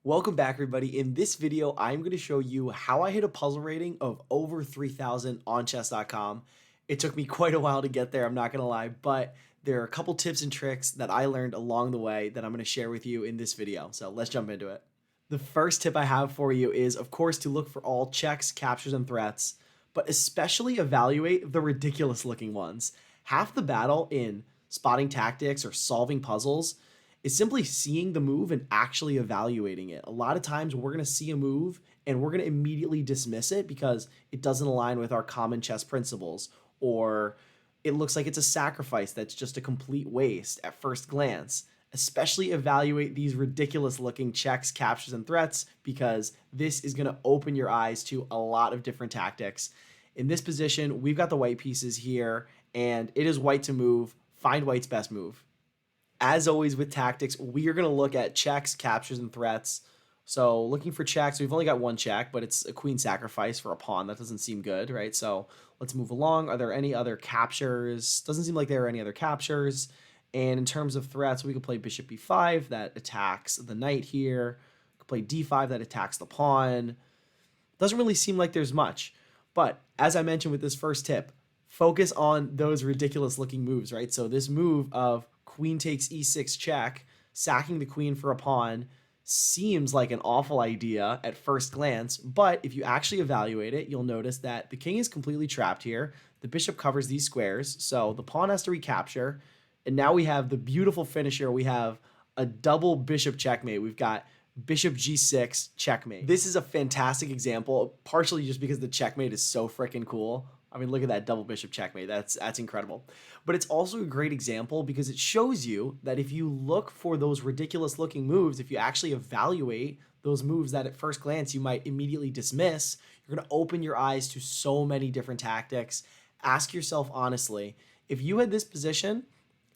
Welcome back, everybody. In this video, I'm going to show you how I hit a puzzle rating of over 3,000 on chess.com. It took me quite a while to get there, I'm not going to lie, but there are a couple tips and tricks that I learned along the way that I'm going to share with you in this video. So let's jump into it. The first tip I have for you is, of course, to look for all checks, captures, and threats, but especially evaluate the ridiculous looking ones. Half the battle in spotting tactics or solving puzzles is simply seeing the move and actually evaluating it. A lot of times we're going to see a move and we're going to immediately dismiss it because it doesn't align with our common chess principles, or it looks like it's a sacrifice that's just a complete waste at first glance. Especially evaluate these ridiculous looking checks, captures, and threats because this is going to open your eyes to a lot of different tactics. In this position, we've got the white pieces here, and it is white to move. Find white's best move. As always with tactics, we are going to look at checks, captures, and threats. So looking for checks, we've only got one check, but it's a queen sacrifice for a pawn. That doesn't seem good, right? So let's move along. Are there any other captures? Doesn't seem like there are any other captures. And in terms of threats, we could play bishop b5 that attacks the knight here. We could play d5 that attacks the pawn. Doesn't really seem like there's much. But as I mentioned with this first tip, focus on those ridiculous looking moves, right? So this move of queen takes e6 check, sacking the queen for a pawn, seems like an awful idea at first glance, but if you actually evaluate it, you'll notice that the king is completely trapped here. The bishop covers these squares, so the pawn has to recapture, and now we have the beautiful finisher. We have a double bishop checkmate. We've got bishop g6 checkmate. This is a fantastic example, partially just because the checkmate is so freaking cool. I mean, look at that double bishop checkmate. That's incredible. But it's also a great example because it shows you that if you look for those ridiculous looking moves, if you actually evaluate those moves that at first glance you might immediately dismiss, you're going to open your eyes to so many different tactics. Ask yourself honestly, if you had this position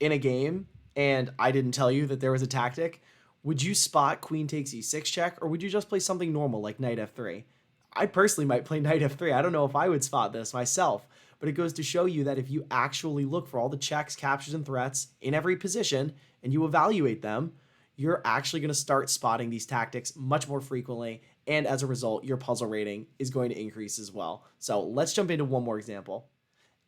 in a game and I didn't tell you that there was a tactic, would you spot queen takes e6 check, or would you just play something normal like knight f3? I personally might play knight f3. I don't know if I would spot this myself, but it goes to show you that if you actually look for all the checks, captures, and threats in every position and you evaluate them, you're actually going to start spotting these tactics much more frequently, and as a result, your puzzle rating is going to increase as well. So let's jump into one more example.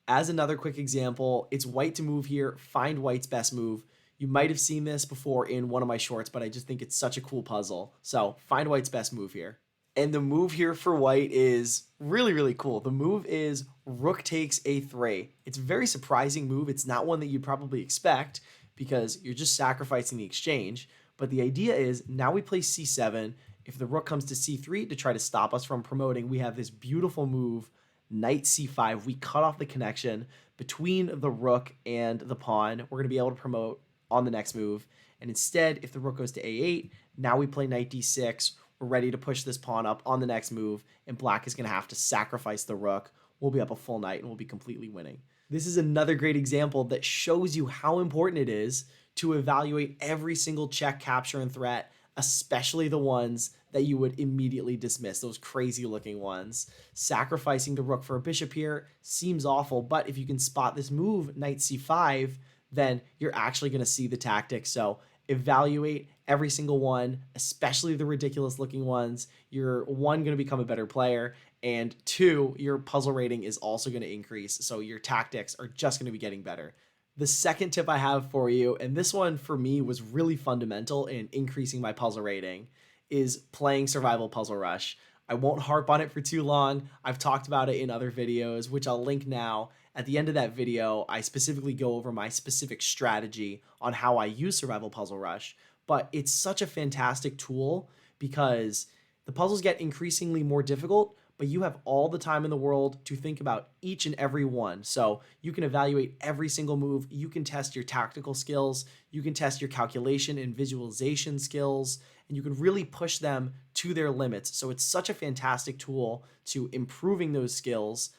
As another quick example, it's white to move here. Find white's best move. You might have seen this before in one of my shorts, but I just think it's such a cool puzzle. So find white's best move here. And the move here for white is really, really cool. The move is rook takes a3. It's a very surprising move. It's not one that you'd probably expect because you're just sacrificing the exchange. But the idea is now we play c7. If the rook comes to c3 to try to stop us from promoting, we have this beautiful move, knight c5. We cut off the connection between the rook and the pawn. We're going to be able to promote on the next move. And instead, if the rook goes to a8, now we play knight d6. We're ready to push this pawn up on the next move, and black is going to have to sacrifice the rook. We'll be up a full knight, and we'll be completely winning. This is another great example that shows you how important it is to evaluate every single check, capture, and threat, especially the ones that you would immediately dismiss, those crazy-looking ones. Sacrificing the rook for a bishop here seems awful, but if you can spot this move, knight c5, then you're actually going to see the tactics. So evaluate every single one, especially the ridiculous looking ones. You're one, going to become a better player, and two, your puzzle rating is also going to increase. So your tactics are just going to be getting better. The second tip I have for you, and this one for me was really fundamental in increasing my puzzle rating, is playing Survival Puzzle Rush. I won't harp on it for too long. I've talked about it in other videos, which I'll link now. At the end of that video, I specifically go over my specific strategy on how I use Survival Puzzle Rush. But it's such a fantastic tool because the puzzles get increasingly more difficult, but you have all the time in the world to think about each and every one. So you can evaluate every single move. You can test your tactical skills. You can test your calculation and visualization skills, and you can really push them to their limits. So it's such a fantastic tool to improving those skills.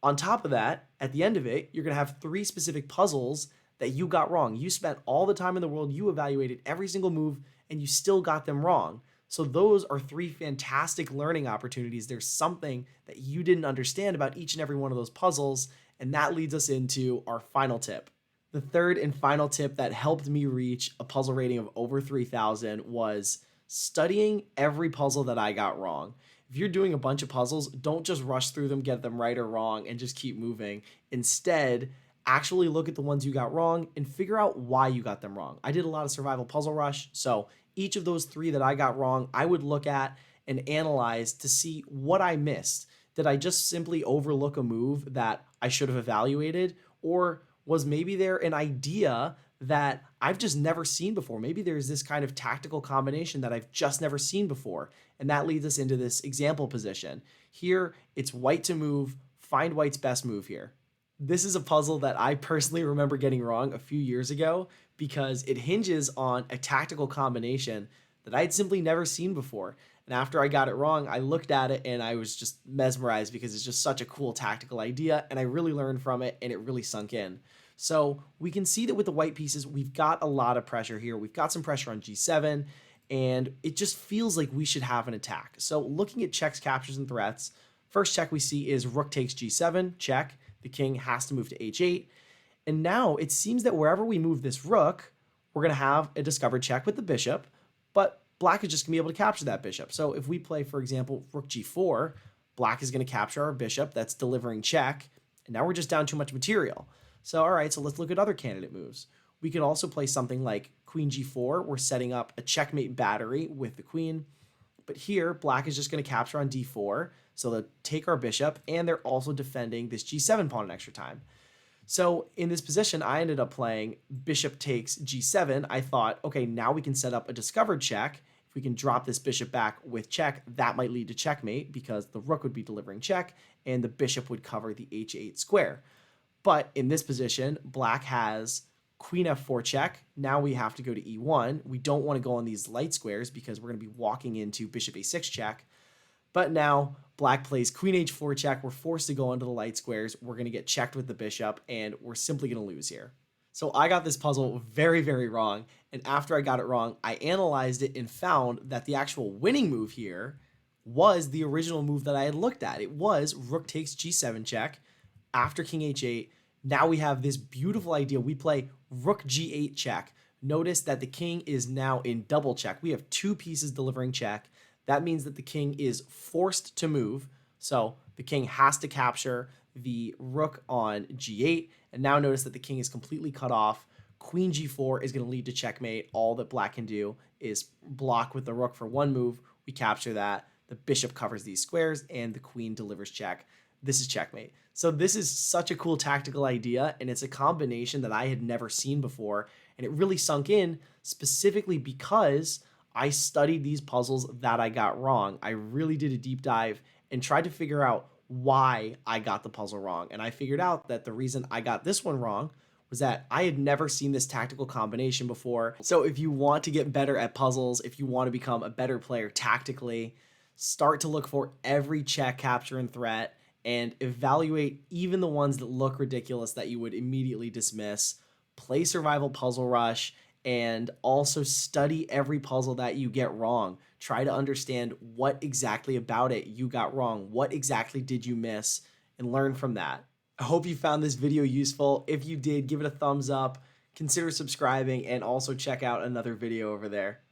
On top of that, at the end of it, you're going to have 3 specific puzzles that you got wrong. You spent all the time in the world, you evaluated every single move, and you still got them wrong. So those are 3 fantastic learning opportunities. There's something that you didn't understand about each and every one of those puzzles, and that leads us into our final tip. The third and final tip that helped me reach a puzzle rating of over 3,000 was studying every puzzle that I got wrong. If you're doing a bunch of puzzles, don't just rush through them, get them right or wrong, and just keep moving. Instead, actually look at the ones you got wrong and figure out why you got them wrong. I did a lot of survival puzzle rush, so each of those three that I got wrong, I would look at and analyze to see what I missed. Did I just simply overlook a move that I should have evaluated? Or was maybe there an idea that I've just never seen before? Maybe there's this kind of tactical combination that I've just never seen before. And that leads us into this example position. Here, it's white to move, find white's best move here. This is a puzzle that I personally remember getting wrong a few years ago because it hinges on a tactical combination that I'd simply never seen before. And after I got it wrong, I looked at it and I was just mesmerized because it's just such a cool tactical idea, and I really learned from it and it really sunk in. So we can see that with the white pieces, we've got a lot of pressure here. We've got some pressure on G7, and it just feels like we should have an attack. So looking at checks, captures, and threats, first check we see is rook takes G7, check. The king has to move to H8. And now it seems that wherever we move this rook, we're going to have a discovered check with the bishop, but black is just going to be able to capture that bishop. So if we play, for example, rook G4, black is going to capture our bishop. That's delivering check. And now we're just down too much material. So, all right, so let's look at other candidate moves. We could also play something like queen G4. We're setting up a checkmate battery with the queen. But here, black is just going to capture on D4. So they'll take our bishop, and they're also defending this G7 pawn in extra time. So in this position, I ended up playing bishop takes G7. I thought, okay, now we can set up a discovered check. If we can drop this bishop back with check, that might lead to checkmate because the rook would be delivering check and the bishop would cover the H8 square. But in this position, black has queen F4 check. Now we have to go to E1. We don't want to go on these light squares because we're going to be walking into bishop A6 check. But now black plays queen H4 check. We're forced to go into the light squares. We're going to get checked with the bishop, and we're simply going to lose here. So I got this puzzle very, very wrong. And after I got it wrong, I analyzed it and found that the actual winning move here was the original move that I had looked at. It was rook takes G7 check after king H8. Now we have this beautiful idea. We play rook G8 check. Notice that the king is now in double check. We have two pieces delivering check. That means that the king is forced to move. So the king has to capture the rook on G8. And now notice that the king is completely cut off. Queen G4 is going to lead to checkmate. All that black can do is block with the rook for one move. We capture that. The bishop covers these squares and the queen delivers check. This is checkmate. So this is such a cool tactical idea, and it's a combination that I had never seen before. And it really sunk in specifically because I studied these puzzles that I got wrong. I really did a deep dive and tried to figure out why I got the puzzle wrong. And I figured out that the reason I got this one wrong was that I had never seen this tactical combination before. So if you want to get better at puzzles, if you want to become a better player tactically, start to look for every check, capture, and threat, and evaluate even the ones that look ridiculous that you would immediately dismiss. Play Survival Puzzle Rush, and also study every puzzle that you get wrong. Try to understand what exactly about it you got wrong. What exactly did you miss? And learn from that. I hope you found this video useful. If you did, give it a thumbs up, consider subscribing, and also check out another video over there.